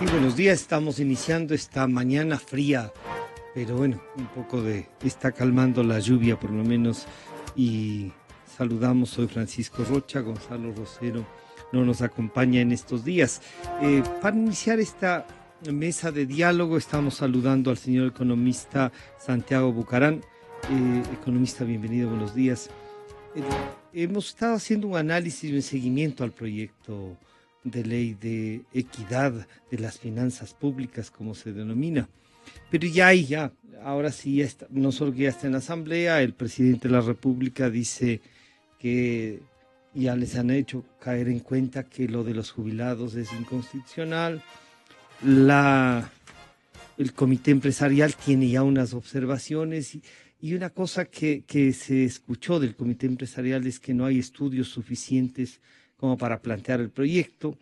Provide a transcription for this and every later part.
Sí, buenos días. Estamos iniciando esta mañana fría, pero bueno, un poco está calmando la lluvia por lo menos. Y saludamos, soy Francisco Rocha, Gonzalo Rosero no nos acompaña en estos días. Para iniciar esta mesa de diálogo estamos saludando al señor economista Santiago Bucarán. Economista, bienvenido, buenos días. Hemos estado haciendo un análisis y un seguimiento al proyecto de ley de equidad de las finanzas públicas, como se denomina. Pero ahora sí, ya está, no solo que ya está en la Asamblea, el presidente de la República dice que ya les han hecho caer en cuenta que lo de los jubilados es inconstitucional. El comité empresarial tiene ya unas observaciones y una cosa que se escuchó del comité empresarial es que no hay estudios suficientes como para plantear el proyecto,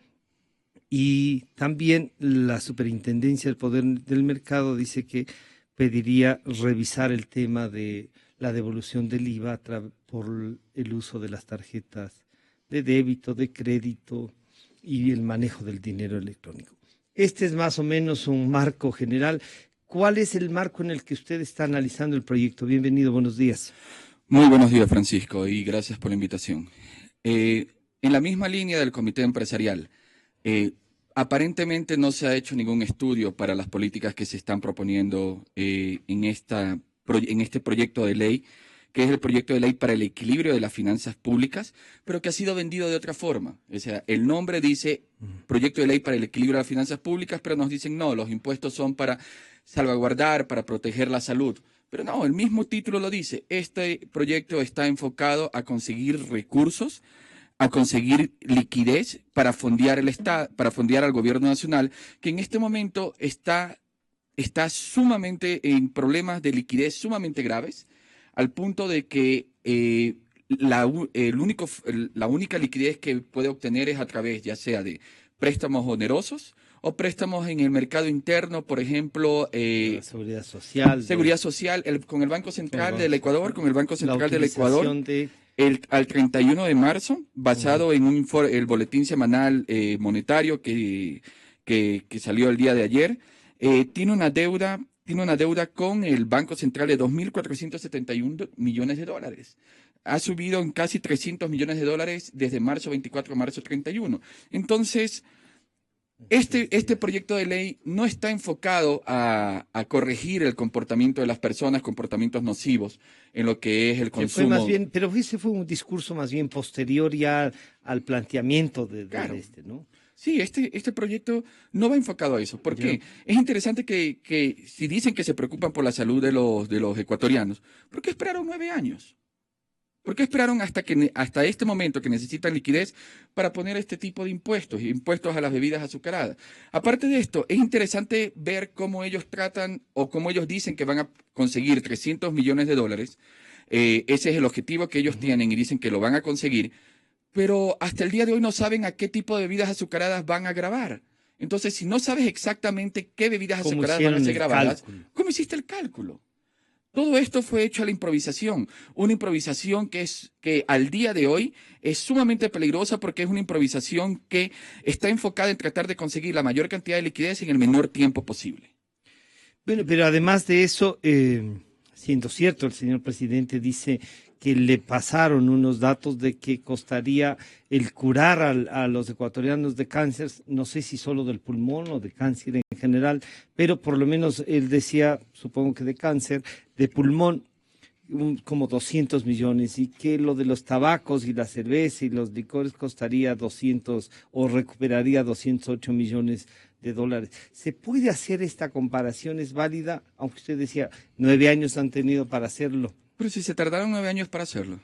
y también la Superintendencia del Poder del Mercado dice que pediría revisar el tema de la devolución del IVA por el uso de las tarjetas de débito, de crédito y el manejo del dinero electrónico. Este es más o menos un marco general. ¿Cuál es el marco en el que usted está analizando el proyecto? Bienvenido, buenos días. Muy buenos días, Francisco, y gracias por la invitación. En la misma línea del comité empresarial, aparentemente no se ha hecho ningún estudio para las políticas que se están proponiendo en este proyecto de ley, que es el proyecto de ley para el equilibrio de las finanzas públicas, pero que ha sido vendido de otra forma. O sea, el nombre dice proyecto de ley para el equilibrio de las finanzas públicas, pero nos dicen no, los impuestos son para salvaguardar, para proteger la salud. Pero no, el mismo título lo dice. Este proyecto está enfocado a conseguir recursos, a conseguir liquidez para fondear el Estado, para fondear al gobierno nacional, que en este momento está sumamente en problemas de liquidez sumamente graves, al punto de que la única liquidez que puede obtener es a través ya sea de préstamos onerosos o préstamos en el mercado interno, por ejemplo, La seguridad social. Con el Banco Central del Ecuador, con el Banco Central del Ecuador. Al 31 de marzo, basado en el boletín semanal monetario que salió el día de ayer, tiene una deuda con el Banco Central de 2.471 millones de dólares. Ha subido en casi 300 millones de dólares desde marzo 24 a marzo 31. Entonces, este proyecto de ley no está enfocado a corregir el comportamiento de las personas, comportamientos nocivos en lo que es el consumo. Pero ese fue un discurso más bien posterior ya al planteamiento Claro. ¿no? Sí, este proyecto no va enfocado a eso. ¿Por qué? Es interesante que si dicen que se preocupan por la salud de los ecuatorianos, ¿por qué esperaron 9 años? ¿Por qué esperaron hasta este momento que necesitan liquidez para poner este tipo de impuestos a las bebidas azucaradas? Aparte de esto, es interesante ver cómo ellos tratan o cómo ellos dicen que van a conseguir 300 millones de dólares. Ese es el objetivo que ellos tienen y dicen que lo van a conseguir, pero hasta el día de hoy no saben a qué tipo de bebidas azucaradas van a grabar. Entonces, si no sabes exactamente qué bebidas azucaradas van a ser grabadas, ¿cómo hiciste el cálculo? Todo esto fue hecho a la improvisación, una improvisación que al día de hoy es sumamente peligrosa porque es una improvisación que está enfocada en tratar de conseguir la mayor cantidad de liquidez en el menor tiempo posible. Bueno, pero además de eso, siendo cierto, el señor presidente dice que le pasaron unos datos de que costaría el curar a los ecuatorianos de cáncer, no sé si solo del pulmón o de cáncer en general, pero por lo menos él decía, supongo que de cáncer, de pulmón, como 200 millones, y que lo de los tabacos y la cerveza y los licores costaría 200 o recuperaría 208 millones de dólares. ¿Se puede hacer esta comparación? ¿Es válida? Aunque usted decía, 9 años han tenido para hacerlo. Pero si se tardaron 9 años para hacerlo.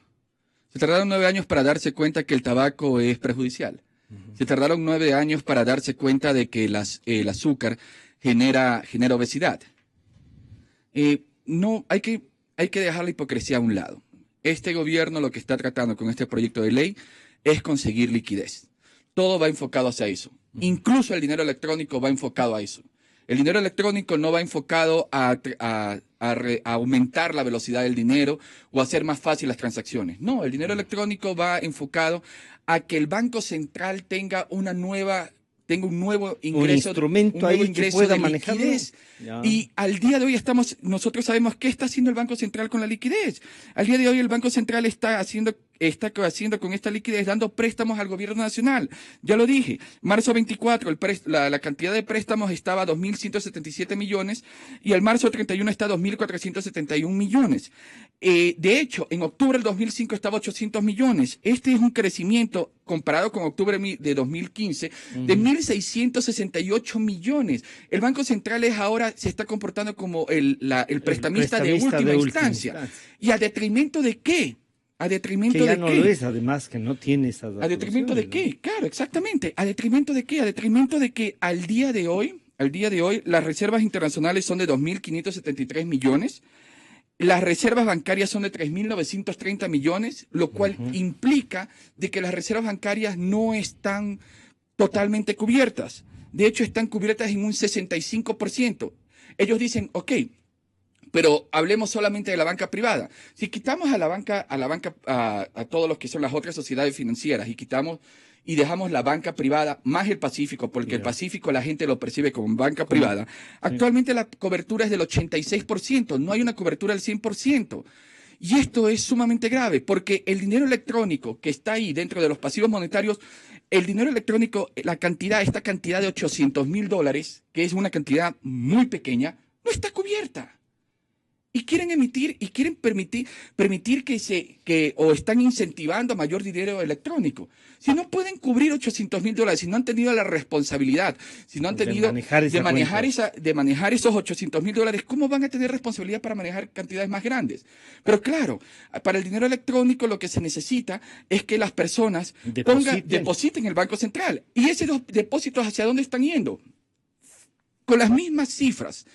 Se tardaron 9 años para darse cuenta que el tabaco es perjudicial. Se tardaron 9 años para darse cuenta de que el azúcar genera obesidad. No, hay que dejar la hipocresía a un lado. Este gobierno lo que está tratando con este proyecto de ley es conseguir liquidez. Todo va enfocado hacia eso. Incluso el dinero electrónico va enfocado a eso. El dinero electrónico no va enfocado a aumentar la velocidad del dinero o a hacer más fácil las transacciones. No, el dinero electrónico va enfocado a que el Banco Central tenga una nueva tenga un nuevo Un ingreso, instrumento ahí que pueda manejar. Y al día de hoy nosotros sabemos qué está haciendo el Banco Central con la liquidez. Al día de hoy el Banco Central está haciendo con esta liquidez, dando préstamos al gobierno nacional. Ya lo dije, marzo 24 la cantidad de préstamos estaba a 2.177 millones y al marzo 31 está a 2.471 millones. De hecho, en octubre del 2005 estaba a 800 millones. Este es un crecimiento comparado con octubre de 2015 de 1.668 millones. El Banco Central ahora se está comportando como el prestamista de última instancia. ¿Y a detrimento de qué? ¿A detrimento que ya de no qué? lo es, además, que no tiene esas ¿A detrimento de qué? Claro, exactamente. ¿A detrimento de qué? A detrimento de que al día de hoy, las reservas internacionales son de 2.573 millones. Las reservas bancarias son de 3.930 millones, lo cual implica de que las reservas bancarias no están totalmente cubiertas. De hecho, están cubiertas en un 65%. Ellos dicen, ok, pero hablemos solamente de la banca privada. Si quitamos a todos los que son las otras sociedades financieras y dejamos la banca privada más el Pacífico, porque el Pacífico la gente lo percibe como banca privada, actualmente la cobertura es del 86%, no hay una cobertura del 100%. Y esto es sumamente grave, porque el dinero electrónico que está ahí dentro de los pasivos monetarios, el dinero electrónico, esta cantidad de $800.000, que es una cantidad muy pequeña, no está cubierta. Y quieren emitir y quieren permitir o están incentivando mayor dinero electrónico. Si no pueden cubrir $800.000, si no han tenido la responsabilidad, si no han tenido de manejar esos $800.000, ¿cómo van a tener responsabilidad para manejar cantidades más grandes? Pero claro, para el dinero electrónico lo que se necesita es que las personas depositen en el Banco Central. ¿Y esos depósitos hacia dónde están yendo? Con las mismas cifras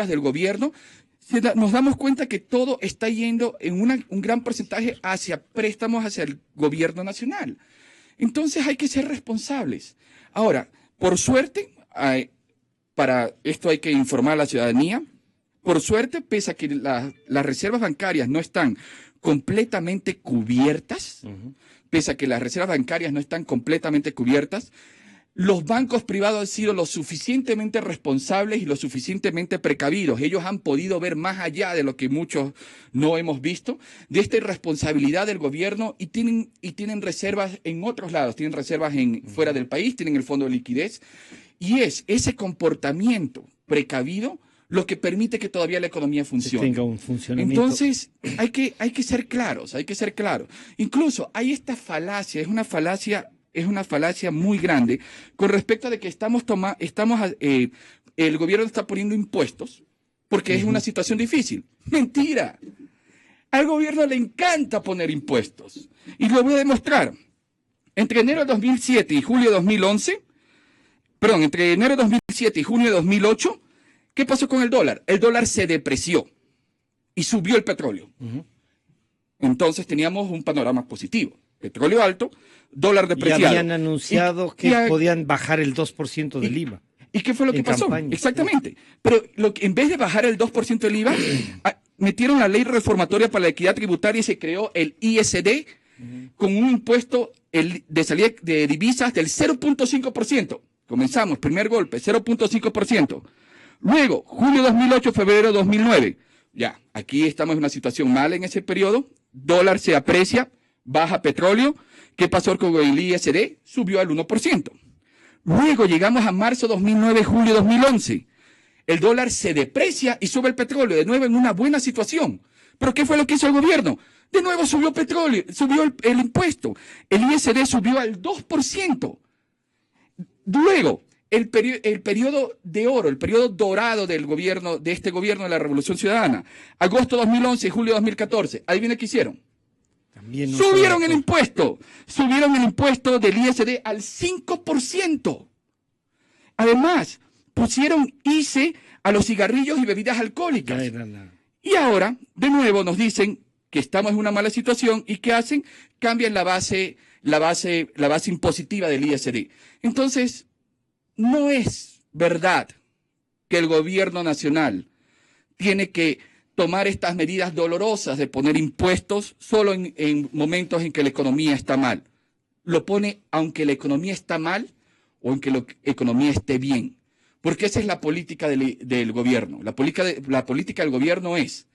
del gobierno, nos damos cuenta que todo está yendo en un gran porcentaje hacia préstamos hacia el gobierno nacional. Entonces hay que ser responsables. Ahora, por suerte, para esto hay que informar a la ciudadanía, por suerte, pese a que las reservas bancarias no están completamente cubiertas, los bancos privados han sido lo suficientemente responsables y lo suficientemente precavidos. Ellos han podido ver más allá de lo que muchos no hemos visto, de esta irresponsabilidad del gobierno y tienen reservas en otros lados, tienen reservas fuera del país, tienen el fondo de liquidez. Y es ese comportamiento precavido lo que permite que todavía la economía funcione. Que tenga un funcionamiento. Entonces, hay que ser claros. Incluso hay esta falacia, es una falacia muy grande con respecto a de que el gobierno está poniendo impuestos porque es una situación difícil. Mentira. Al gobierno le encanta poner impuestos. Y lo voy a demostrar. Entre enero de 2007 y julio de 2011, entre enero de 2007 y junio de 2008, ¿qué pasó con el dólar? El dólar se depreció y subió el petróleo. Entonces teníamos un panorama positivo. Petróleo alto, dólar depreciado. Y habían anunciado que podían bajar el 2% del IVA. ¿Y qué fue lo que pasó? Campaña, exactamente. Pero en vez de bajar el 2% del IVA, metieron la ley reformatoria para la equidad tributaria y se creó el ISD con un impuesto de salida de divisas del 0.5%. Comenzamos, primer golpe, 0.5%. Luego, julio 2008, febrero 2009. Ya, aquí estamos en una situación mala en ese periodo. Dólar se aprecia, baja petróleo. ¿Qué pasó con el ISD? Subió al 1%. Luego llegamos a marzo 2009, julio 2011. El dólar se deprecia y sube el petróleo, de nuevo en una buena situación. ¿Pero qué fue lo que hizo el gobierno? De nuevo subió petróleo, subió el impuesto. El ISD subió al 2%. Luego, el periodo de oro, el periodo dorado del gobierno, de este gobierno de la Revolución Ciudadana, agosto 2011 y julio 2014. ¿Adivina qué hicieron? Subieron el impuesto del ISD al 5%. Además, pusieron ICE a los cigarrillos y bebidas alcohólicas. Y ahora, de nuevo, nos dicen que estamos en una mala situación y ¿qué hacen? Cambian la base impositiva del ISD. Entonces, no es verdad que el gobierno nacional tiene que tomar estas medidas dolorosas de poner impuestos solo en momentos en que la economía está mal. Lo pone, aunque la economía está mal, o en que la economía esté bien. Porque esa es la política del gobierno. La política del gobierno es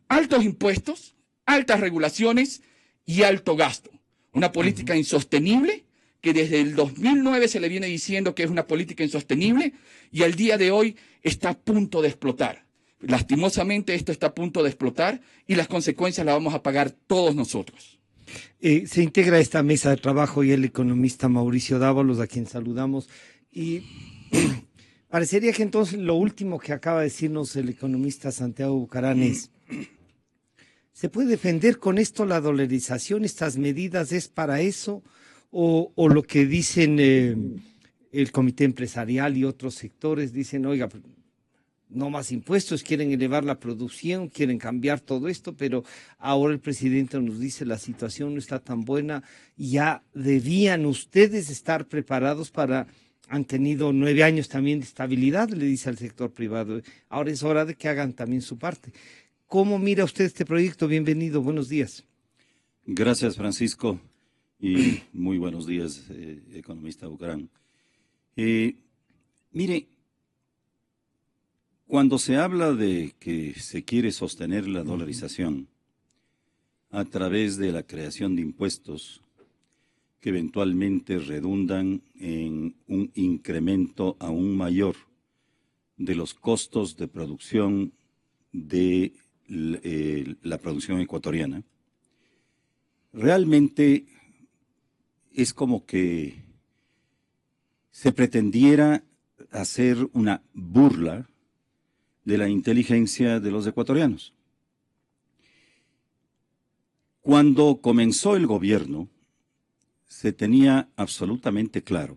altos impuestos, altas regulaciones y alto gasto. Una política insostenible que desde el 2009 se le viene diciendo que es una política insostenible y al día de hoy está a punto de explotar. Lastimosamente esto está a punto de explotar y las consecuencias las vamos a pagar todos nosotros. Se integra a esta mesa de trabajo y el economista Mauricio Dávalos, a quien saludamos. Y parecería que entonces lo último que acaba de decirnos el economista Santiago Bucarán es: ¿se puede defender con esto la dolarización? ¿Estas medidas es para eso? ¿O lo que dicen el comité empresarial y otros sectores dicen, oiga, no más impuestos, quieren elevar la producción, quieren cambiar todo esto, pero ahora el presidente nos dice la situación no está tan buena, ya debían ustedes estar preparados para, han tenido 9 años también de estabilidad, le dice al sector privado, ahora es hora de que hagan también su parte. ¿Cómo mira usted este proyecto? Bienvenido, buenos días. Gracias, Francisco, y muy buenos días, economista Bucarán. Mire, cuando se habla de que se quiere sostener la dolarización a través de la creación de impuestos que eventualmente redundan en un incremento aún mayor de los costos de producción de la producción ecuatoriana, realmente es como que se pretendiera hacer una burla de la inteligencia de los ecuatorianos. Cuando comenzó el gobierno, se tenía absolutamente claro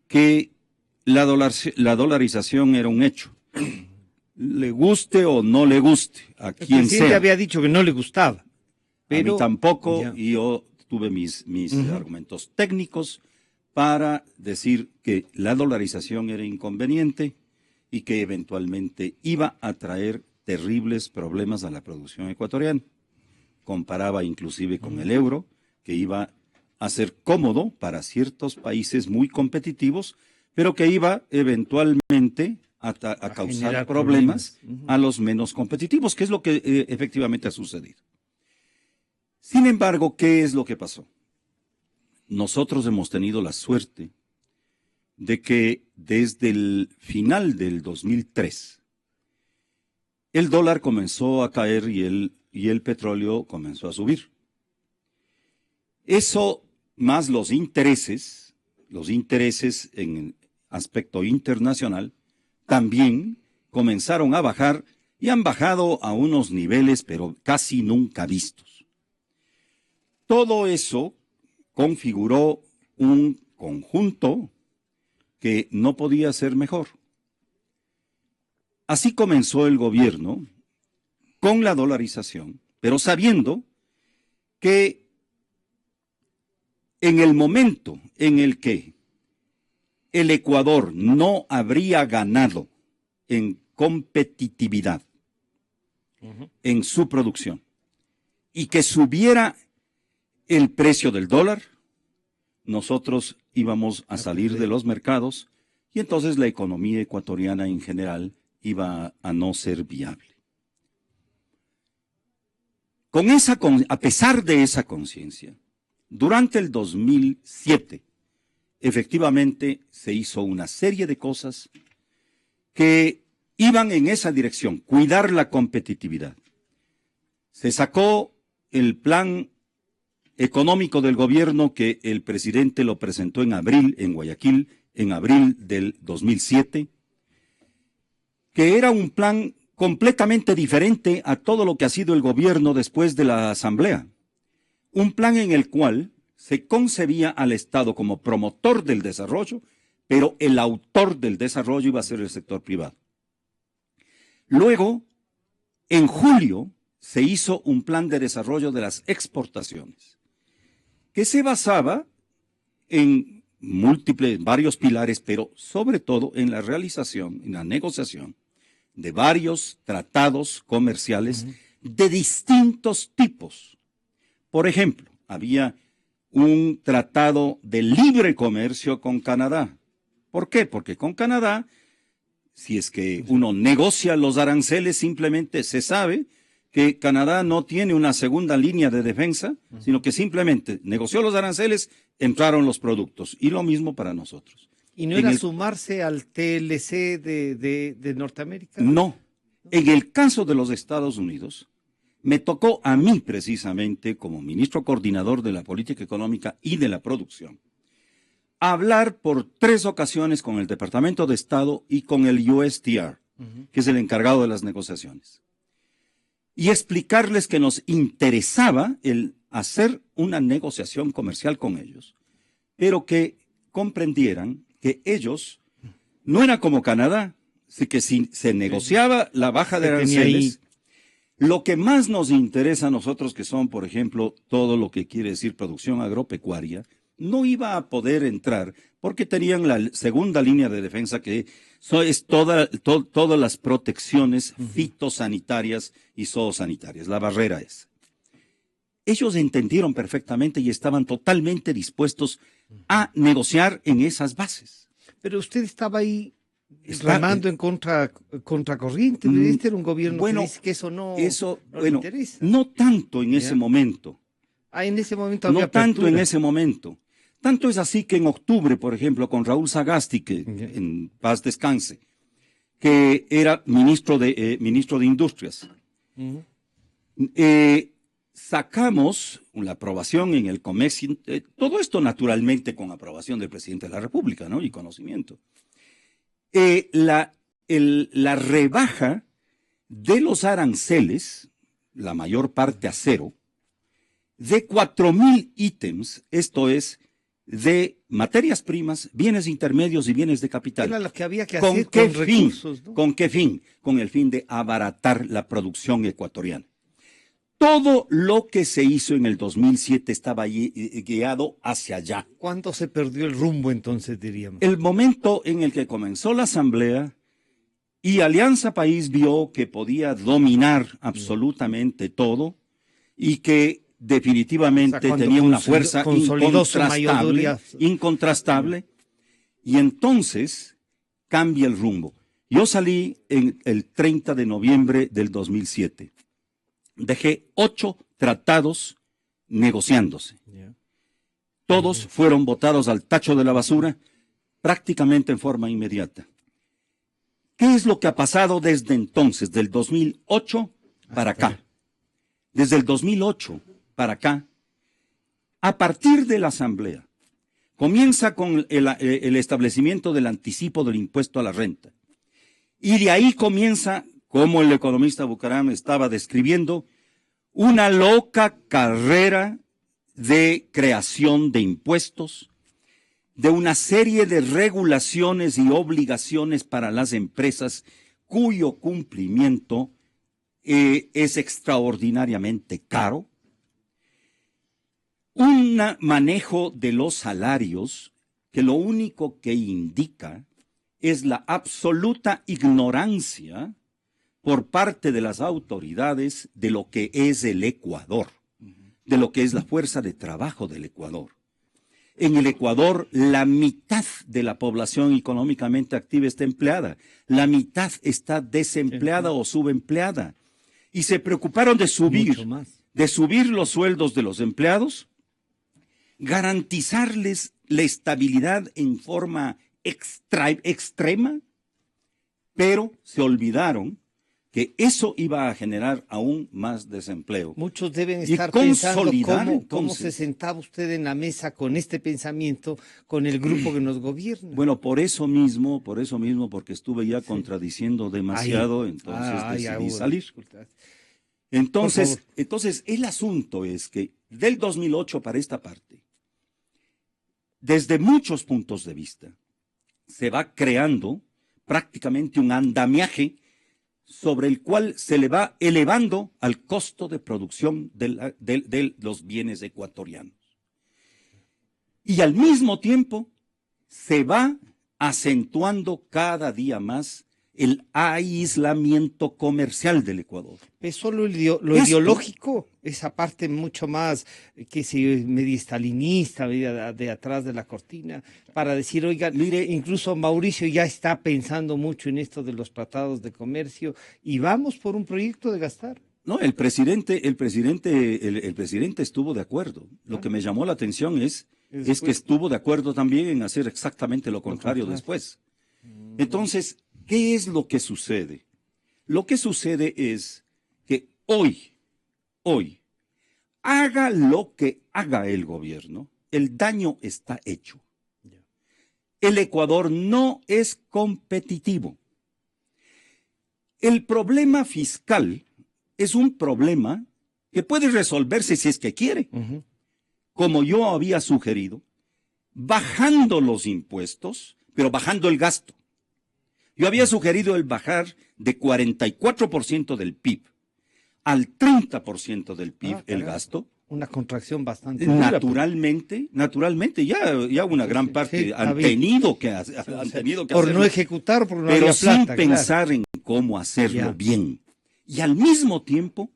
que la dolarización era un hecho. Le guste o no le guste, a quien sea. El presidente había dicho que no le gustaba. Pero, a mí tampoco, ya. Y yo tuve mis argumentos técnicos para decir que la dolarización era inconveniente y que eventualmente iba a traer terribles problemas a la producción ecuatoriana. Comparaba inclusive con el euro, que iba a ser cómodo para ciertos países muy competitivos, pero que iba eventualmente a causar problemas a los menos competitivos, que es lo que efectivamente ha sucedido. Sin embargo, ¿qué es lo que pasó? Nosotros hemos tenido la suerte de que desde el final del 2003 el dólar comenzó a caer y el petróleo comenzó a subir. Eso más los intereses en aspecto internacional también comenzaron a bajar y han bajado a unos niveles pero casi nunca vistos. Todo eso configuró un conjunto que no podía ser mejor. Así comenzó el gobierno con la dolarización, pero sabiendo que en el momento en el que el Ecuador no habría ganado en competitividad en su producción y que subiera el precio del dólar, nosotros íbamos a salir de los mercados y entonces la economía ecuatoriana en general iba a no ser viable. A pesar de esa conciencia, durante el 2007, efectivamente se hizo una serie de cosas que iban en esa dirección, cuidar la competitividad. Se sacó el plan económico del gobierno que el presidente lo presentó en abril en Guayaquil, en abril del 2007, que era un plan completamente diferente a todo lo que ha sido el gobierno después de la asamblea. Un plan en el cual se concebía al Estado como promotor del desarrollo, pero el autor del desarrollo iba a ser el sector privado. Luego, en julio, se hizo un plan de desarrollo de las exportaciones, que se basaba en varios pilares, pero sobre todo en la realización, en la negociación de varios tratados comerciales de distintos tipos. Por ejemplo, había un tratado de libre comercio con Canadá. ¿Por qué? Porque con Canadá, si es que uno negocia los aranceles, simplemente se sabe que Canadá no tiene una segunda línea de defensa, sino que simplemente negoció los aranceles, entraron los productos. Y lo mismo para nosotros. ¿Y no era sumarse al TLC de Norteamérica? No. En el caso de los Estados Unidos, me tocó a mí precisamente, como ministro coordinador de la política económica y de la producción, hablar por 3 ocasiones con el Departamento de Estado y con el USTR, que es el encargado de las negociaciones, y explicarles que nos interesaba el hacer una negociación comercial con ellos, pero que comprendieran que ellos no era como Canadá, así que si se negociaba la baja de aranceles, lo que más nos interesa a nosotros, que son, por ejemplo, todo lo que quiere decir producción agropecuaria, no iba a poder entrar porque tenían la segunda línea de defensa, que es todas las protecciones fitosanitarias y zoosanitarias, la barrera es. Ellos entendieron perfectamente y estaban totalmente dispuestos a negociar en esas bases. Pero usted estaba ahí remando en contracorriente. Este era un gobierno que dice que eso no le interesa. No tanto en ese momento. En ese momento había no tanto en ese momento. Tanto es así que en octubre, por ejemplo, con Raúl Sagasti, que en paz descanse, que era ministro de Industrias, sacamos la aprobación en el COMEX, todo esto naturalmente con aprobación del presidente de la República, ¿no? Y conocimiento. La rebaja de los aranceles, la mayor parte a cero, de 4,000 ítems, esto es, de materias primas, bienes intermedios y bienes de capital. Era lo que había que hacer con recursos, ¿no? ¿Con qué fin? Con el fin de abaratar la producción ecuatoriana. Todo lo que se hizo en el 2007 estaba guiado hacia allá. ¿Cuándo se perdió el rumbo entonces, diríamos? El momento en el que comenzó la asamblea y Alianza País vio que podía dominar absolutamente todo y que definitivamente tenía una fuerza incontrastable, y entonces cambia el rumbo. Yo salí el 30 de noviembre del 2007. Dejé 8 tratados negociándose. Todos fueron botados al tacho de la basura prácticamente en forma inmediata. ¿Qué es lo que ha pasado desde entonces, del 2008 para acá? Desde el 2008 para acá, a partir de la asamblea, comienza con el establecimiento del anticipo del impuesto a la renta. Y de ahí comienza, como el economista Bucaram estaba describiendo, una loca carrera de creación de impuestos, de una serie de regulaciones y obligaciones para las empresas cuyo cumplimiento es extraordinariamente caro. Un manejo de los salarios que lo único que indica es la absoluta ignorancia por parte de las autoridades de lo que es el Ecuador, de lo que es la fuerza de trabajo del Ecuador. En el Ecuador, la mitad de la población económicamente activa está empleada, la mitad está desempleada o subempleada. Y se preocuparon de subir los sueldos de los empleados, garantizarles la estabilidad en forma extrema, pero se olvidaron que eso iba a generar aún más desempleo. Muchos deben estar pensando cómo se sentaba usted en la mesa con este pensamiento, con el grupo que nos gobierna. Bueno, por eso mismo, porque estuve ya contradiciendo demasiado, entonces decidí salir. Entonces, el asunto es que del 2008 para esta parte, desde muchos puntos de vista, se va creando prácticamente un andamiaje sobre el cual se le va elevando al costo de producción de los bienes ecuatorianos. Y al mismo tiempo se va acentuando cada día más el aislamiento comercial del Ecuador. Es solo lo ideológico, esa parte mucho más que si media estalinista, media de atrás de la cortina, para decir, oiga, mire, incluso Mauricio ya está pensando mucho en esto de los tratados de comercio y vamos por un proyecto de gastar. No, el presidente estuvo de acuerdo. Lo que me llamó la atención es que estuvo de acuerdo también en hacer exactamente lo contrario después. Entonces, ¿qué es lo que sucede? Lo que sucede es que hoy, haga lo que haga el gobierno, el daño está hecho. El Ecuador no es competitivo. El problema fiscal es un problema que puede resolverse si es que quiere, como yo había sugerido, bajando los impuestos, pero bajando el gasto. Yo había sugerido el bajar de 44% del PIB al 30% del PIB el gasto. Una contracción bastante naturalmente, ya una gran parte han tenido que hacerlo. Por no ejecutar, por no pero había plata, sin pensar en cómo hacerlo bien. Y al mismo tiempo,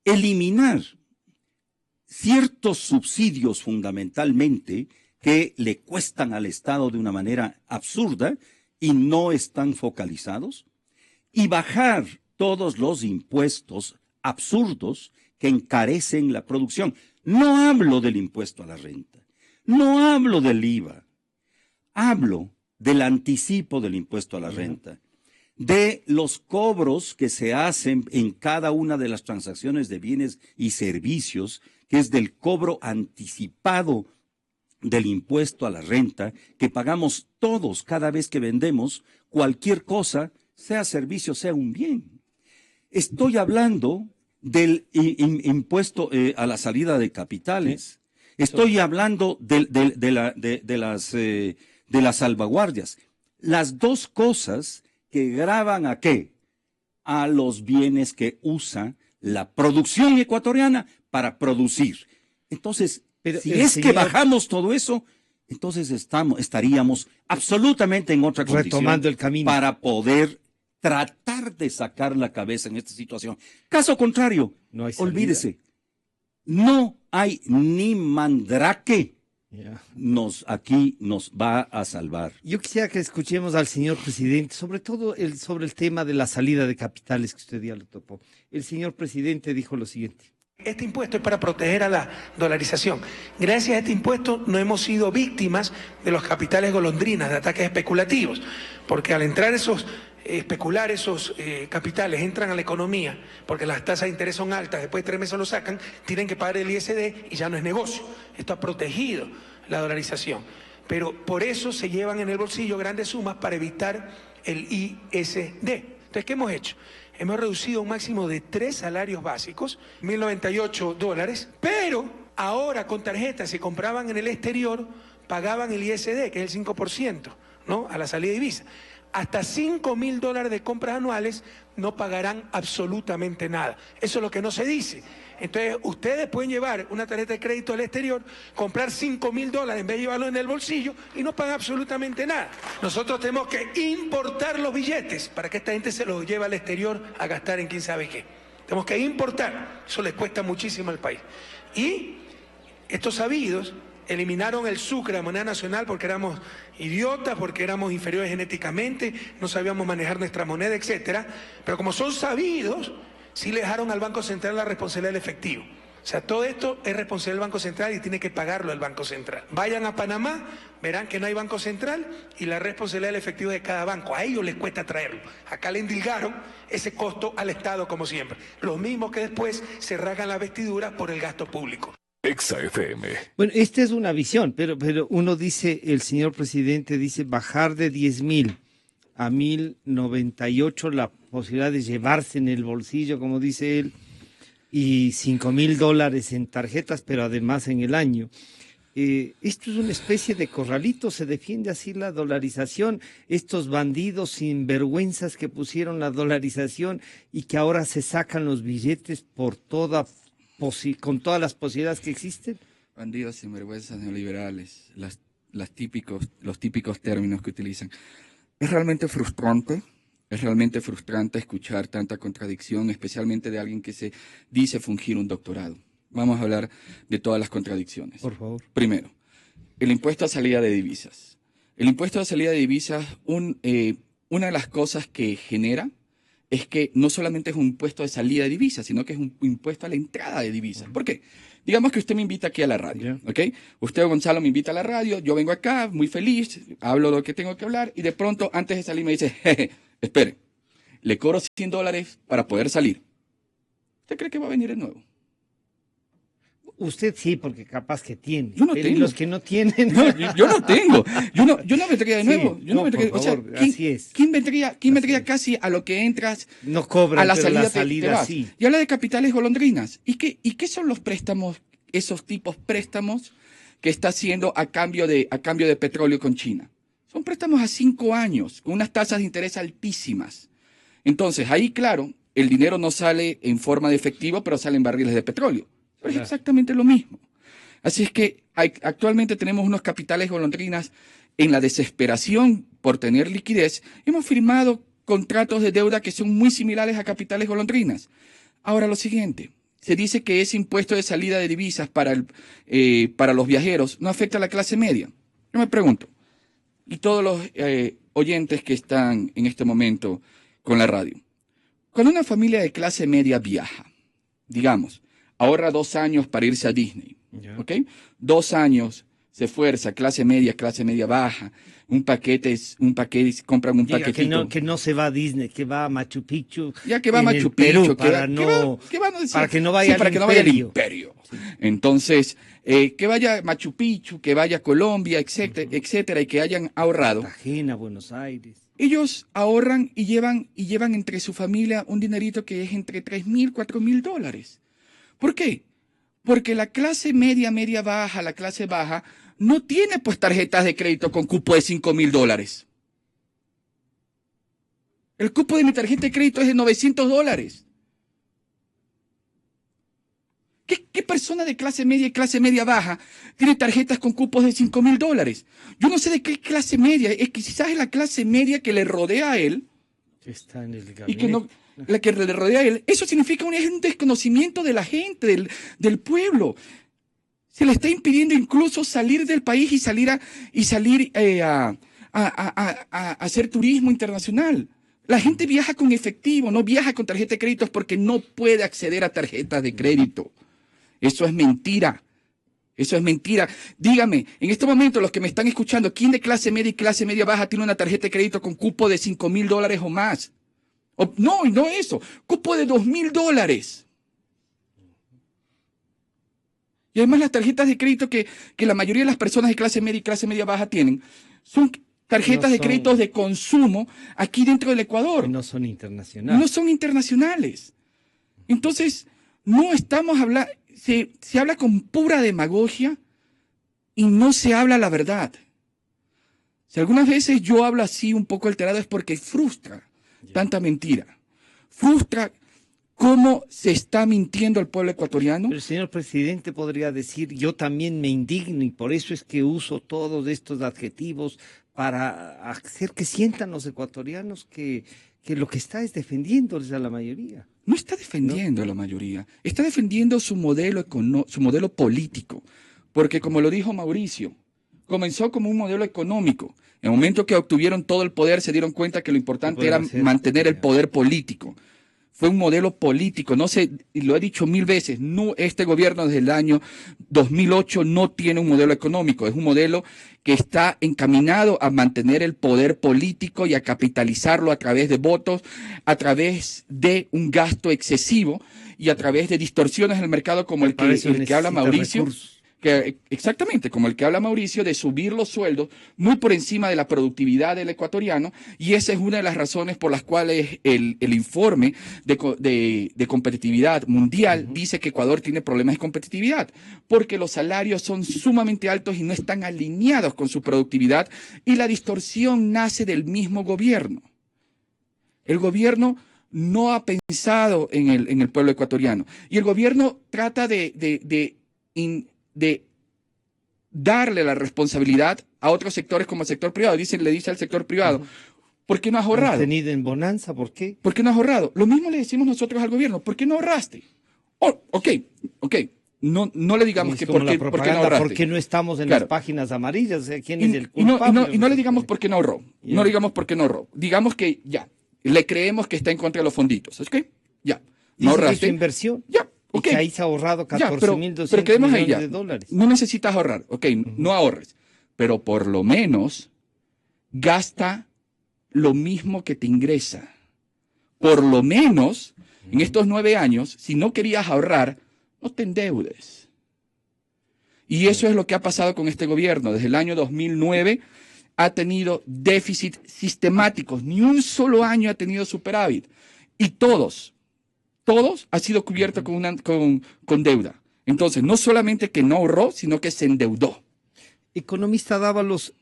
eliminar ciertos subsidios fundamentalmente que le cuestan al Estado de una manera absurda y no están focalizados, y bajar todos los impuestos absurdos que encarecen la producción. No hablo del impuesto a la renta, no hablo del IVA, hablo del anticipo del impuesto a la renta, de los cobros que se hacen en cada una de las transacciones de bienes y servicios, que es del cobro anticipado del impuesto a la renta, que pagamos todos cada vez que vendemos cualquier cosa, sea servicio, sea un bien. Estoy hablando del impuesto a la salida de capitales. Estoy hablando de las salvaguardias. Las dos cosas que gravan ¿a qué? A los bienes que usa la producción ecuatoriana para producir. Entonces, si es que bajamos todo eso, entonces estaríamos absolutamente en otra condición retomando el camino para poder tratar de sacar la cabeza en esta situación. Caso contrario, olvídese, no hay ni mandrake. Aquí nos va a salvar. Yo quisiera que escuchemos al señor presidente, sobre todo sobre el tema de la salida de capitales que usted ya lo topó. El señor presidente dijo lo siguiente. Este impuesto es para proteger a la dolarización. Gracias a este impuesto no hemos sido víctimas de los capitales golondrinas, de ataques especulativos, porque al entrar especular esos capitales, entran a la economía, porque las tasas de interés son altas, después de 3 meses lo sacan, tienen que pagar el ISD y ya no es negocio. Esto ha protegido la dolarización. Pero por eso se llevan en el bolsillo grandes sumas para evitar el ISD. Entonces, ¿qué hemos hecho? Hemos reducido un máximo de 3 salarios básicos, $1.098, pero ahora con tarjetas, si compraban en el exterior, pagaban el ISD, que es el 5%, ¿no? A la salida de divisa. Hasta $5.000 de compras anuales no pagarán absolutamente nada. Eso es lo que no se dice. Entonces, ustedes pueden llevar una tarjeta de crédito al exterior, comprar $5.000 en vez de llevarlo en el bolsillo y no pagan absolutamente nada. Nosotros tenemos que importar los billetes para que esta gente se los lleve al exterior a gastar en quién sabe qué. Tenemos que importar. Eso les cuesta muchísimo al país. Y estos sabidos eliminaron el sucre, la moneda nacional, porque éramos idiotas, porque éramos inferiores genéticamente, no sabíamos manejar nuestra moneda, etcétera. Pero como son sabidos, sí le dejaron al Banco Central la responsabilidad del efectivo. O sea, todo esto es responsabilidad del Banco Central y tiene que pagarlo el Banco Central. Vayan a Panamá, verán que no hay Banco Central y la responsabilidad del efectivo de cada banco. A ellos les cuesta traerlo. Acá le endilgaron ese costo al Estado, como siempre. Los mismos que después se rasgan las vestiduras por el gasto público. Exa FM. Bueno, esta es una visión, pero uno dice, el señor presidente dice bajar de 10.000 a 1.098 la posibilidad de llevarse en el bolsillo, como dice él, y $5.000 en tarjetas, pero además en el año. Esto es una especie de corralito, se defiende así la dolarización, estos bandidos sinvergüenzas que pusieron la dolarización y que ahora se sacan los billetes por con todas las posibilidades que existen. Bandidos sinvergüenzas neoliberales, los típicos términos que utilizan. Es realmente frustrante Es realmente frustrante escuchar tanta contradicción, especialmente de alguien que se dice fungir un doctorado. Vamos a hablar de todas las contradicciones. Por favor. Primero, el impuesto a salida de divisas. El impuesto a salida de divisas, una de las cosas que genera es que no solamente es un impuesto de salida de divisas, sino que es un impuesto a la entrada de divisas. ¿Por qué? Digamos que usted me invita aquí a la radio, ¿ok? Usted, Gonzalo, me invita a la radio, yo vengo acá, muy feliz, hablo lo que tengo que hablar, y de pronto, antes de salir, me dice, jeje, espere, le cobro $100 para poder salir. ¿Usted cree que va a venir de nuevo? Usted sí, porque capaz que tiene. Yo no pero tengo. Los que no tienen. No, yo no tengo. Yo no vendría de nuevo. Sí, yo no vendría, por o sea, favor, así es. ¿quién vendría casi a lo que entras? No cobran, a la pero salida, la salida te vas? sí. Y habla de capitales golondrinas. ¿Y qué son los préstamos, esos tipos préstamos que está haciendo a cambio de petróleo con China? Son préstamos a 5 años, con unas tasas de interés altísimas. Entonces, ahí, claro, el dinero no sale en forma de efectivo, pero sale en barriles de petróleo. Pero es exactamente lo mismo. Así es que actualmente tenemos unos capitales golondrinas en la desesperación por tener liquidez. Hemos firmado contratos de deuda que son muy similares a capitales golondrinas. Ahora lo siguiente, se dice que ese impuesto de salida de divisas para los viajeros no afecta a la clase media. Yo me pregunto, y todos los oyentes que están en este momento con la radio, cuando una familia de clase media viaja, digamos, ahorra 2 años para irse a Disney, ¿ok? 2 años se esfuerza, clase media baja, compran un paquetito. Que no se va a Disney, que va a Machu Picchu. Ya que va a Machu Picchu, Perú, para que no vaya al imperio. Sí. Entonces, que vaya a Machu Picchu, que vaya a Colombia, etcétera, etcétera, y que hayan ahorrado. Cartagena, Buenos Aires. Ellos ahorran y llevan entre su familia un dinerito que es entre $3,000, $4,000. ¿Por qué? Porque la clase media baja, la clase baja, no tiene pues tarjetas de crédito con cupo de $5,000. El cupo de mi tarjeta de crédito es de $900. ¿Qué persona de clase media y clase media baja tiene tarjetas con cupos de $5,000? Yo no sé de qué clase media, es que quizás es la clase media que le rodea a él. Está en el gabinete. Y que no, la que le rodea a él. Eso significa un desconocimiento de la gente, del pueblo. Se le está impidiendo incluso salir del país y salir a hacer turismo internacional. La gente viaja con efectivo, no viaja con tarjeta de crédito porque no puede acceder a tarjetas de crédito. Eso es mentira. Eso es mentira. Dígame, en este momento los que me están escuchando, ¿quién de clase media y clase media baja tiene una tarjeta de crédito con cupo de $5,000 o más? No eso. Cupo de $2,000. Y además las tarjetas de crédito que la mayoría de las personas de clase media y clase media baja tienen son tarjetas de créditos de consumo aquí dentro del Ecuador. Y no son internacionales. No son internacionales. Entonces, no estamos hablando, se habla con pura demagogia y no se habla la verdad. Si algunas veces yo hablo así un poco alterado es porque frustra tanta mentira. Frustra cómo se está mintiendo al pueblo ecuatoriano. Pero el señor presidente podría decir, yo también me indigno y por eso es que uso todos estos adjetivos para hacer que sientan los ecuatorianos que lo que está es defendiéndoles a la mayoría. No está defendiendo a la mayoría, está defendiendo su modelo político, porque como lo dijo Mauricio, comenzó como un modelo económico. En el momento que obtuvieron todo el poder se dieron cuenta que lo importante era mantener el poder político. Fue un modelo político, no sé, y lo he dicho 1000 veces, no, este gobierno desde el año 2008 no tiene un modelo económico, es un modelo que está encaminado a mantener el poder político y a capitalizarlo a través de votos, a través de un gasto excesivo y a través de distorsiones en el mercado como el que habla Mauricio. Exactamente, como el que habla Mauricio, de subir los sueldos muy por encima de la productividad del ecuatoriano, y esa es una de las razones por las cuales el informe de competitividad mundial dice que Ecuador tiene problemas de competitividad, porque los salarios son sumamente altos y no están alineados con su productividad, y la distorsión nace del mismo gobierno. El gobierno no ha pensado en el pueblo ecuatoriano, y el gobierno trata de darle la responsabilidad a otros sectores como el sector privado. Le dice al sector privado, ¿Por qué no has ahorrado? Tenido en bonanza, ¿por qué? ¿Por qué no has ahorrado? Lo mismo le decimos nosotros al gobierno. ¿Por qué no ahorraste? Oh, ok. No le digamos que por qué no ahorraste. ¿Por qué no estamos en Claro. las páginas amarillas? O sea, ¿quién es el culpable? Y no le digamos por qué no ahorró. Ya. No le digamos por qué no ahorró. Digamos que ya, le creemos que está en contra de los fonditos. ¿Ok? Ya. No ahorraste. Hizo inversión. Ya. Ok. Y que ahí se ha ahorrado Ya, pero 14.200 quedemos ahí millones ya. de dólares. No necesitas ahorrar. Ok, no ahorres. Pero por lo menos gasta lo mismo que te ingresa. Por lo menos, en estos 9 años, si no querías ahorrar, no te endeudes. Y eso es lo que ha pasado con este gobierno. Desde el año 2009 ha tenido déficit sistemáticos. Ni un solo año ha tenido superávit. Y todos ha sido cubierto con deuda. Entonces, no solamente que no ahorró, sino que se endeudó. Economista Dávalos,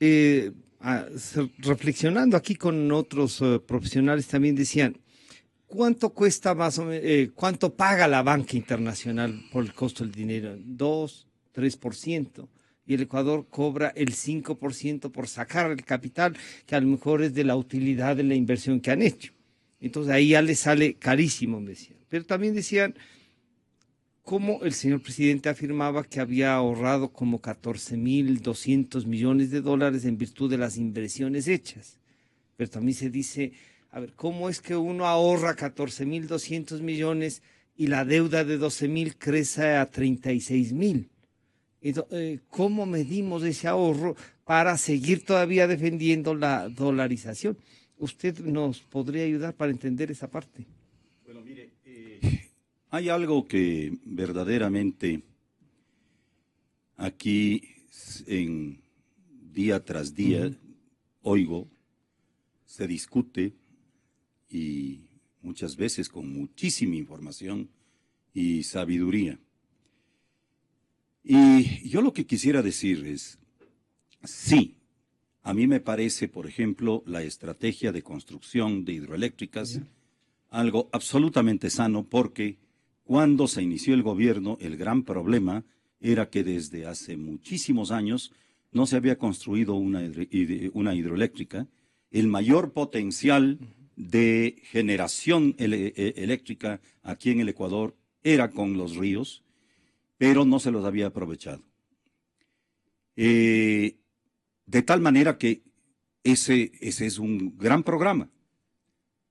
reflexionando aquí con otros profesionales también decían, ¿cuánto cuesta más o menos, cuánto paga la banca internacional por el costo del dinero? 2, 3%. Y el Ecuador cobra el 5% por sacar el capital, que a lo mejor es de la utilidad de la inversión que han hecho. Entonces ahí ya les sale carísimo, me decían. Pero también decían, como el señor presidente afirmaba que había ahorrado como 14.200 millones de dólares en virtud de las inversiones hechas. Pero también se dice, a ver, ¿cómo es que uno ahorra 14.200 millones y la deuda de 12.000 crece a 36.000? ¿Cómo medimos ese ahorro para seguir todavía defendiendo la dolarización? ¿Usted nos podría ayudar para entender esa parte? Bueno, mire, hay algo que verdaderamente aquí en día tras día oigo, se discute y muchas veces con muchísima información y sabiduría. Y yo lo que quisiera decir es, sí, a mí me parece, por ejemplo, la estrategia de construcción de hidroeléctricas algo absolutamente sano, porque cuando se inició el gobierno, el gran problema era que desde hace muchísimos años no se había construido una hidroeléctrica. El mayor potencial de generación eléctrica aquí en el Ecuador era con los ríos, pero no se los había aprovechado. De tal manera que ese es un gran programa.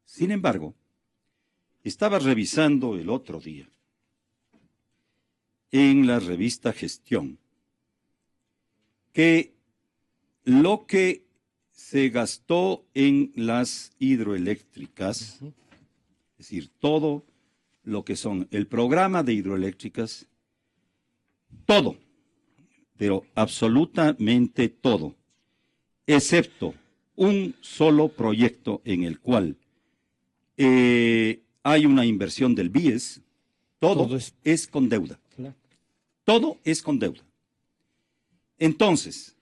Sin embargo, estaba revisando el otro día en la revista Gestión que lo que se gastó en las hidroeléctricas, es decir, todo lo que son el programa de hidroeléctricas, todo, pero absolutamente todo, excepto un solo proyecto en el cual hay una inversión del BIES, todo es con deuda. Claro. Todo es con deuda. Entonces,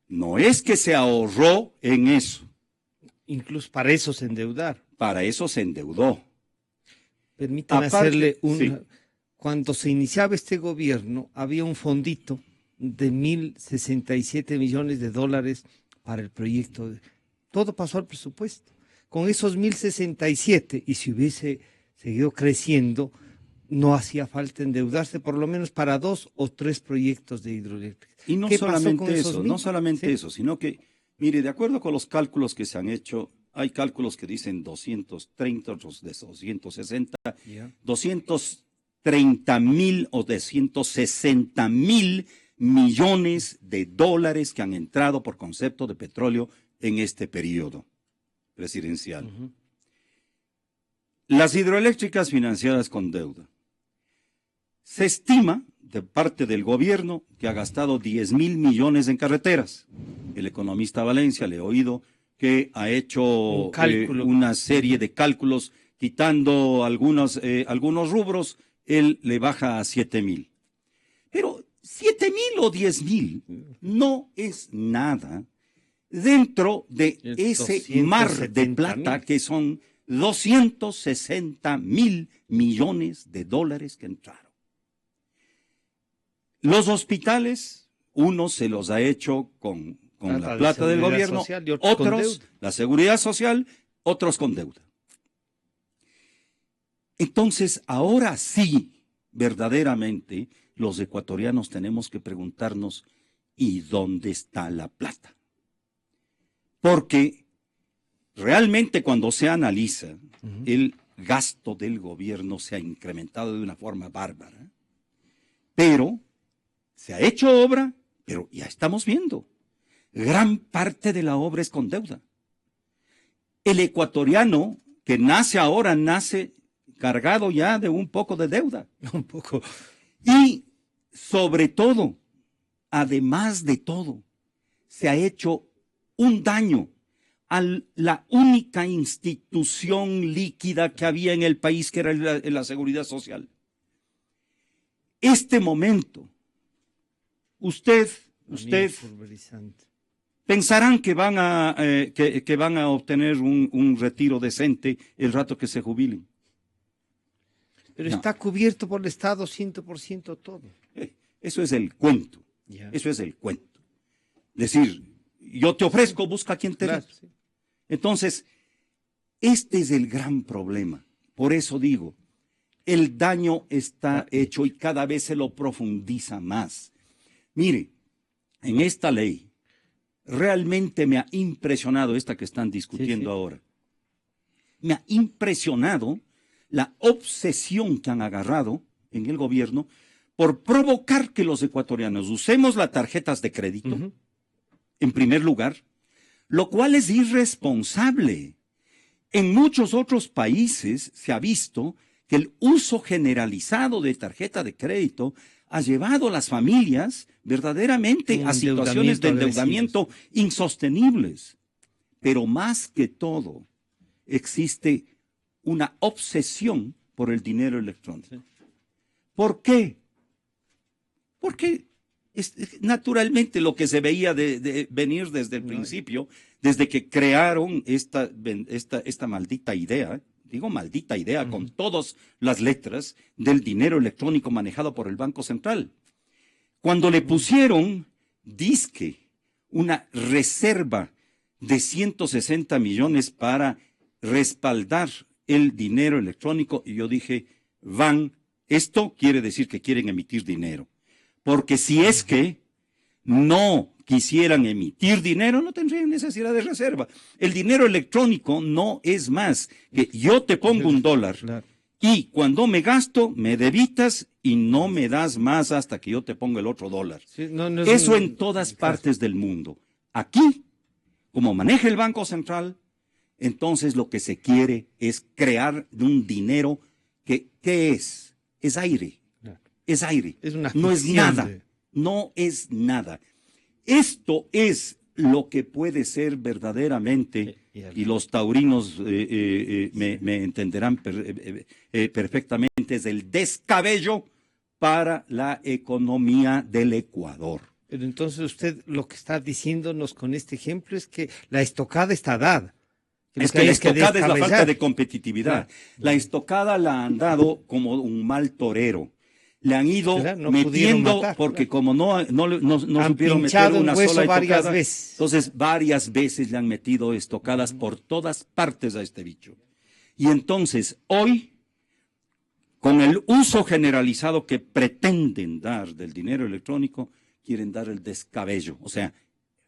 no es que se ahorró en eso. Incluso para eso se endeudaron. Para eso se endeudó. Permítame hacerle una... Sí. Cuando se iniciaba este gobierno, había un fondito de 1.067 millones de dólares para el proyecto. Todo pasó al presupuesto. Con esos 1.067, y si hubiese seguido creciendo, no hacía falta endeudarse por lo menos para 2 o 3 proyectos de hidroeléctricas. Y no solamente eso, no solamente eso, sino que, mire, de acuerdo con los cálculos que se han hecho, hay cálculos que dicen 230, otros de 260, 230.000 o 260.000 millones de dólares que han entrado por concepto de petróleo en este periodo presidencial. Las hidroeléctricas financiadas con deuda. Se estima de parte del gobierno que ha gastado 10.000 millones en carreteras. El economista Valencia, le he oído que ha hecho una serie de cálculos, quitando algunos rubros, él le baja a 7.000. Pero 7.000 o 10.000 no es nada dentro de ese mar de plata que son 260.000 millones de dólares que entraron. Los hospitales, uno se los ha hecho con con la plata del gobierno, otros la seguridad social, otros con deuda. Entonces, ahora sí, verdaderamente, los ecuatorianos tenemos que preguntarnos, ¿y dónde está la plata? Porque realmente cuando se analiza, el gasto del gobierno se ha incrementado de una forma bárbara, pero se ha hecho obra, pero ya estamos viendo, gran parte de la obra es con deuda. El ecuatoriano que nace ahora, nace cargado ya de un poco de deuda. Un poco. Y sobre todo, además de todo, se ha hecho un daño a la única institución líquida que había en el país, que era la seguridad social. Este momento, usted pensarán que van a obtener un retiro decente el rato que se jubilen. Pero no. Está cubierto por el Estado 100% todo. Eso es el cuento. Yeah. Eso es el cuento. Decir, yo te ofrezco, busca quien te dé. Sí. Entonces, este es el gran problema. Por eso digo, el daño está hecho y cada vez se lo profundiza más. Mire, en esta ley, realmente me ha impresionado esta que están discutiendo ahora. Me ha impresionado la obsesión que han agarrado en el gobierno por provocar que los ecuatorianos usemos las tarjetas de crédito, en primer lugar, lo cual es irresponsable. En muchos otros países se ha visto que el uso generalizado de tarjeta de crédito ha llevado a las familias verdaderamente a situaciones de endeudamiento insostenibles. Pero más que todo, existe una obsesión por el dinero electrónico. Sí. ¿Por qué? Porque naturalmente lo que se veía de venir desde el principio, desde que crearon esta maldita idea, digo maldita idea con todas las letras, del dinero electrónico manejado por el Banco Central. Cuando le pusieron, dizque, una reserva de 160 millones para respaldar el dinero electrónico, y yo dije, esto quiere decir que quieren emitir dinero. Porque si es que no quisieran emitir dinero, no tendrían necesidad de reserva. El dinero electrónico no es más que yo te pongo $1 y cuando me gasto, me debitas y no me das más hasta que yo te ponga el otro $. Sí, eso en todas partes del mundo. Aquí, como maneja el Banco Central, entonces lo que se quiere es crear un dinero que, ¿qué es? Es aire. Es aire. No es nada. No es nada. Esto es lo que puede ser verdaderamente, y los taurinos me entenderán perfectamente, es el descabello para la economía del Ecuador. Pero entonces usted lo que está diciéndonos con este ejemplo es que la estocada está dada. Es que la estocada es la falta de competitividad. La estocada la han dado como un mal torero. Le han ido metiendo, porque como no supieron meter una sola estocada, entonces varias veces le han metido estocadas por todas partes a este bicho. Y entonces hoy, con el uso generalizado que pretenden dar del dinero electrónico, quieren dar el descabello, o sea,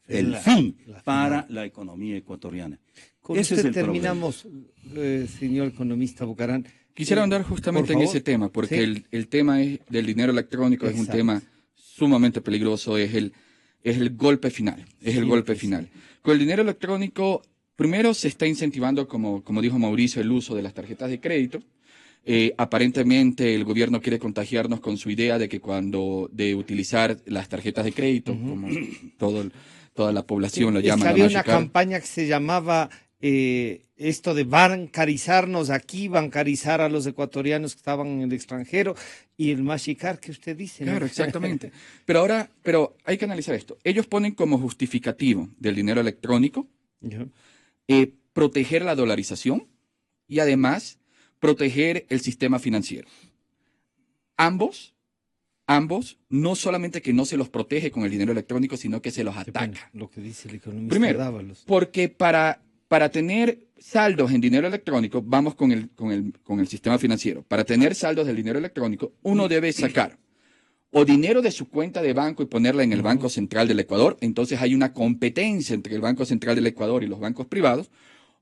el fin para la economía ecuatoriana. Con ese usted es el terminamos, señor economista Bucaram. Quisiera andar justamente en ese tema, porque el tema del dinero electrónico es un tema sumamente peligroso, es el golpe final, el golpe final. Con el dinero electrónico, primero se está incentivando, como dijo Mauricio, el uso de las tarjetas de crédito. Aparentemente el gobierno quiere contagiarnos con su idea de que de utilizar las tarjetas de crédito, como toda la población lo llama. Había una campaña que se llamaba esto de bancarizarnos aquí, bancarizar a los ecuatorianos que estaban en el extranjero, y el machicar que usted dice. Claro, ¿no? Exactamente. Pero hay que analizar esto. Ellos ponen como justificativo del dinero electrónico proteger la dolarización y además proteger el sistema financiero. Ambos ambos, no solamente que no se los protege con el dinero electrónico, sino que se los ataca. Lo que dice el economista Primero, Dávalos. porque para tener saldos en dinero electrónico, vamos con el sistema financiero. Para tener saldos del dinero electrónico, uno debe sacar o dinero de su cuenta de banco y ponerla en el Banco Central del Ecuador. Entonces hay una competencia entre el Banco Central del Ecuador y los bancos privados.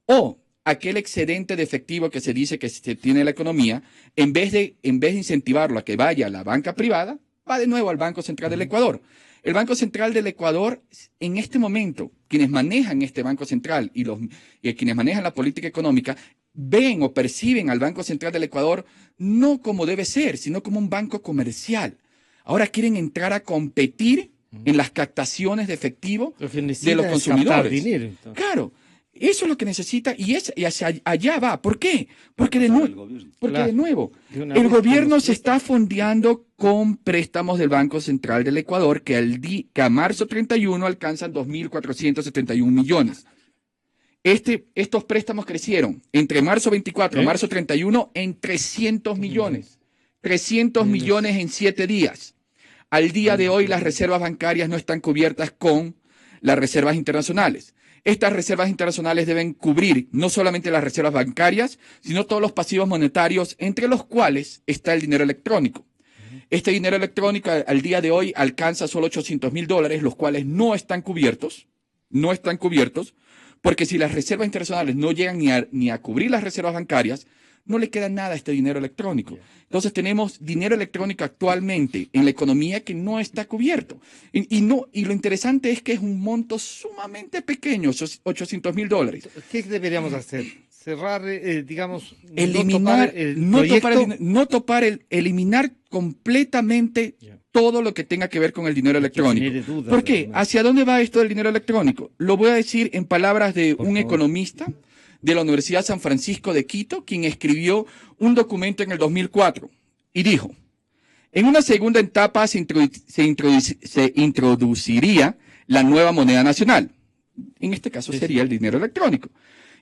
O aquel excedente de efectivo que se dice que se tiene en la economía, en vez de incentivarlo a que vaya a la banca privada, va de nuevo al Banco Central del Ecuador. El Banco Central del Ecuador, en este momento, quienes manejan este Banco Central y quienes manejan la política económica, ven o perciben al Banco Central del Ecuador no como debe ser, sino como un banco comercial. Ahora quieren entrar a competir en las captaciones de efectivo de los consumidores. Dinero, claro. Eso es lo que necesita y hacia allá va. ¿Por qué? Porque de nuevo, el gobierno se está fondeando con préstamos del Banco Central del Ecuador que a marzo 31 alcanzan 2.471 millones. Estos préstamos crecieron entre marzo 24 y marzo 31 en 300 millones. 300 millones en 7 días. Al día de hoy las reservas bancarias no están cubiertas con las reservas internacionales. Estas reservas internacionales deben cubrir no solamente las reservas bancarias, sino todos los pasivos monetarios, entre los cuales está el dinero electrónico. Este dinero electrónico al día de hoy alcanza solo $800.000, los cuales no están cubiertos, porque si las reservas internacionales no llegan ni a cubrir las reservas bancarias, no le queda nada a este dinero electrónico. Entonces tenemos dinero electrónico actualmente en la economía que no está cubierto. Y lo interesante es que es un monto sumamente pequeño, $800.000. ¿Qué deberíamos hacer? Cerrar, digamos, eliminar, eliminar completamente todo lo que tenga que ver con el dinero electrónico. ¿Por qué? ¿Hacia dónde va esto del dinero electrónico? Lo voy a decir en palabras de un economista de la Universidad San Francisco de Quito, quien escribió un documento en el 2004 y dijo: en una segunda etapa se introduciría la nueva moneda nacional. En este caso sería el dinero electrónico.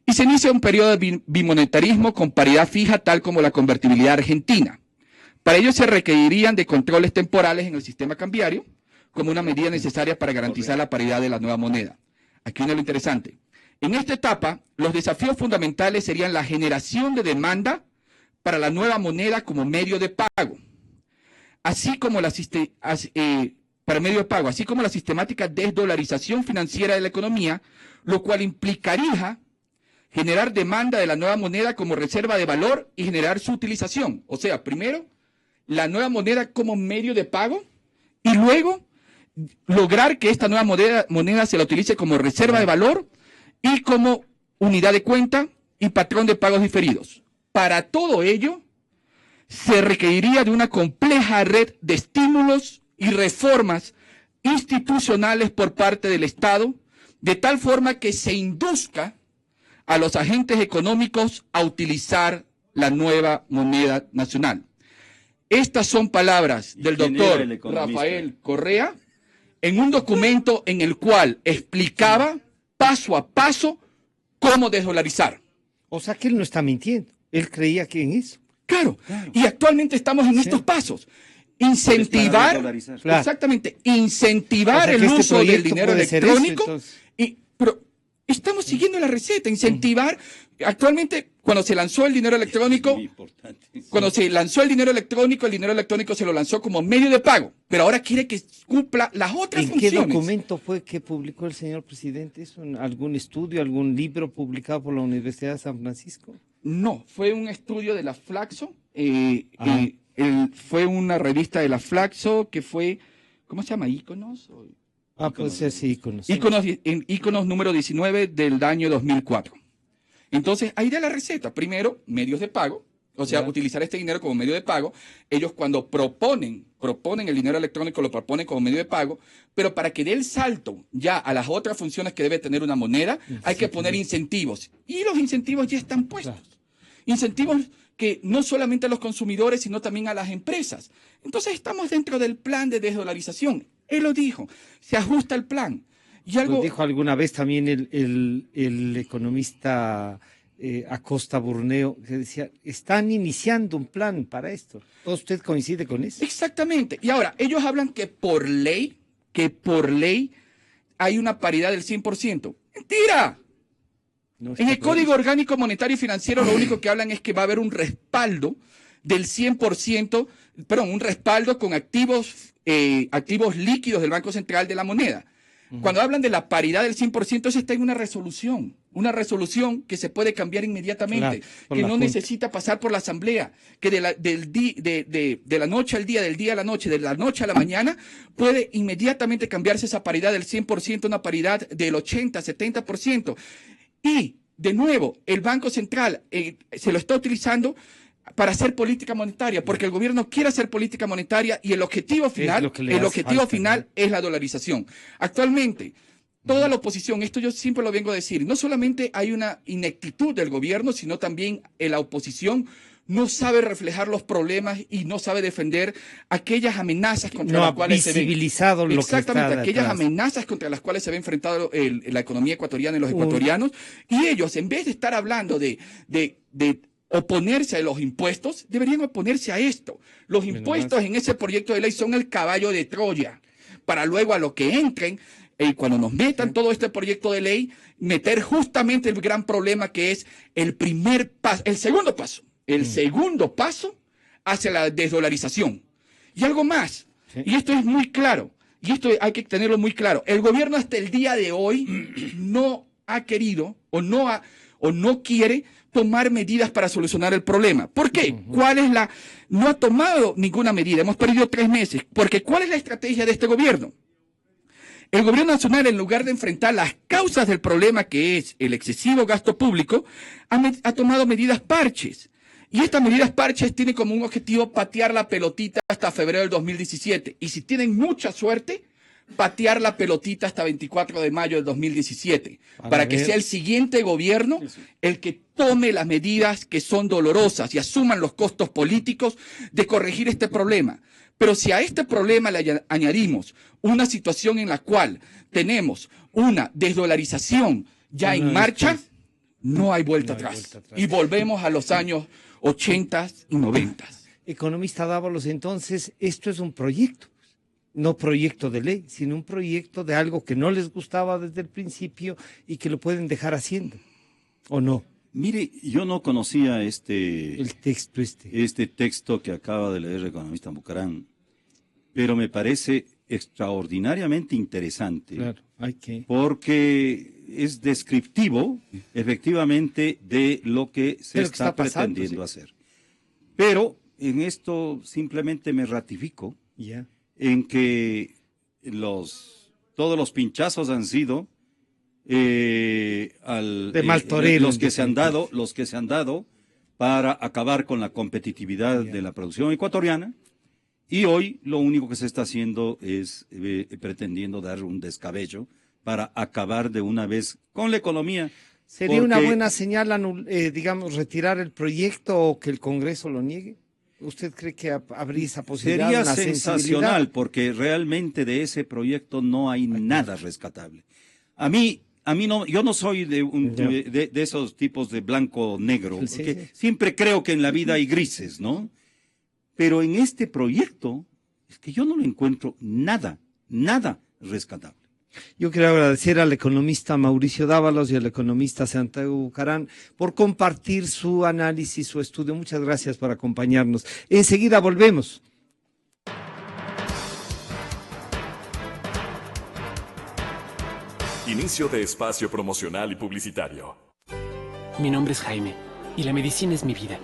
Y se inicia un periodo de bimonetarismo con paridad fija, tal como la convertibilidad argentina. Para ello se requerirían de controles temporales en el sistema cambiario, como una medida necesaria para garantizar la paridad de la nueva moneda. Aquí viene lo interesante. En esta etapa, los desafíos fundamentales serían la generación de demanda para la nueva moneda como medio de pago, así como la sistemática desdolarización financiera de la economía, lo cual implicaría generar demanda de la nueva moneda como reserva de valor y generar su utilización. O sea, primero, la nueva moneda como medio de pago y luego lograr que esta nueva moneda se la utilice como reserva de valor y como unidad de cuenta y patrón de pagos diferidos. Para todo ello, se requeriría de una compleja red de estímulos y reformas institucionales por parte del Estado, de tal forma que se induzca a los agentes económicos a utilizar la nueva moneda nacional. Estas son palabras del doctor Rafael Correa en un documento en el cual explicaba paso a paso cómo desdolarizar. O sea que él no está mintiendo. Él creía que en eso. Claro. Y actualmente estamos en estos pasos. Incentivar, exactamente, incentivar el uso del dinero electrónico. Pero estamos siguiendo la receta, incentivar. Actualmente, cuando se lanzó el dinero electrónico, el dinero electrónico se lo lanzó como medio de pago, pero ahora quiere que cumpla las otras funciones. ¿En qué documento fue que publicó el señor presidente eso? ¿En algún estudio, algún libro publicado por la Universidad de San Francisco? No, fue un estudio de la Flaxo, fue una revista de la Flaxo que fue, ¿cómo se llama? ¿Íconos? Pues sí, Íconos. Íconos número 19 del año 2004. Entonces, ahí da la receta. Primero, medios de pago, o sea, utilizar este dinero como medio de pago. Ellos cuando proponen el dinero electrónico, lo proponen como medio de pago, pero para que dé el salto ya a las otras funciones que debe tener una moneda, hay que poner incentivos. Y los incentivos ya están puestos. Incentivos que no solamente a los consumidores, sino también a las empresas. Entonces, estamos dentro del plan de desdolarización. Él lo dijo, se ajusta el plan. Y algo... Lo dijo alguna vez también el economista Acosta Burneo, que decía, están iniciando un plan para esto. ¿Usted coincide con eso? Exactamente. Y ahora, ellos hablan que por ley hay una paridad del 100%. ¡Mentira! No En el claro. Código Orgánico Monetario y Financiero lo único que hablan es que va a haber un respaldo del 100%, perdón, un respaldo con activos líquidos del Banco Central de la moneda. Cuando hablan de la paridad del 100%, eso está en una resolución que se puede cambiar inmediatamente, claro, que no necesita pasar por la Asamblea, que de la noche al día, del día a la noche, de la noche a la mañana, puede inmediatamente cambiarse esa paridad del 100% a una paridad del 80, 70%. Y, de nuevo, el Banco Central se lo está utilizando para hacer política monetaria, porque el gobierno quiere hacer política monetaria y el objetivo final, es la dolarización. Actualmente, toda la oposición, esto yo siempre lo vengo a decir, no solamente hay una ineptitud del gobierno, sino también la oposición no sabe reflejar los problemas y no sabe defender aquellas amenazas contra las cuales se ve. Exactamente, aquellas amenazas contra las cuales se ve enfrentado la economía ecuatoriana y los ecuatorianos. Y ellos, en vez de estar hablando de oponerse a los impuestos, deberían oponerse a esto. Los impuestos en ese proyecto de ley son el caballo de Troya, para luego a lo que entren, y cuando nos metan todo este proyecto de ley, meter justamente el gran problema que es el segundo paso hacia la desdolarización. Y algo más, y esto es muy claro, y esto hay que tenerlo muy claro, el gobierno hasta el día de hoy no ha querido o no quiere tomar medidas para solucionar el problema. ¿Por qué? No ha tomado ninguna medida. Hemos perdido 3 meses. Porque ¿cuál es la estrategia de este gobierno? El gobierno nacional, en lugar de enfrentar las causas del problema, que es el excesivo gasto público, ha tomado medidas parches. Y estas medidas parches tienen como un objetivo patear la pelotita hasta febrero del 2017. Y si tienen mucha suerte, patear la pelotita hasta 24 de mayo del 2017, para que sea el siguiente gobierno el que tome las medidas que son dolorosas y asuman los costos políticos de corregir este problema. Pero si a este problema le añadimos una situación en la cual tenemos una desdolarización ya en marcha, no hay vuelta atrás. Y volvemos a los años 80 y 90. Economista Dávalos, entonces, esto es un proyecto. No proyecto de ley, sino un proyecto de algo que no les gustaba desde el principio y que lo pueden dejar haciendo, ¿o no? Mire, yo no conocía el texto este texto que acaba de leer el economista Bucarán, pero me parece extraordinariamente interesante. Claro, porque es descriptivo, efectivamente, de lo que se está pretendiendo hacer. Pero en esto simplemente me ratifico. En que todos los pinchazos han sido de Martorell, los que se han dado para acabar con la competitividad de la producción ecuatoriana, y hoy lo único que se está haciendo es pretendiendo dar un descabello para acabar de una vez con la economía. ¿Sería una buena señal, digamos, retirar el proyecto o que el Congreso lo niegue? ¿Usted cree que habría esa posibilidad? Sería sensacional, porque realmente de ese proyecto no hay nada rescatable. A mí no, yo no soy de esos tipos de blanco-negro, porque siempre creo que en la vida hay grises, ¿no? Pero en este proyecto es que yo no le encuentro nada rescatable. Yo quiero agradecer al economista Mauricio Dávalos y al economista Santiago Bucarán por compartir su análisis, su estudio. Muchas gracias por acompañarnos. Enseguida volvemos. Inicio de espacio promocional y publicitario. Mi nombre es Jaime y la medicina es mi vida.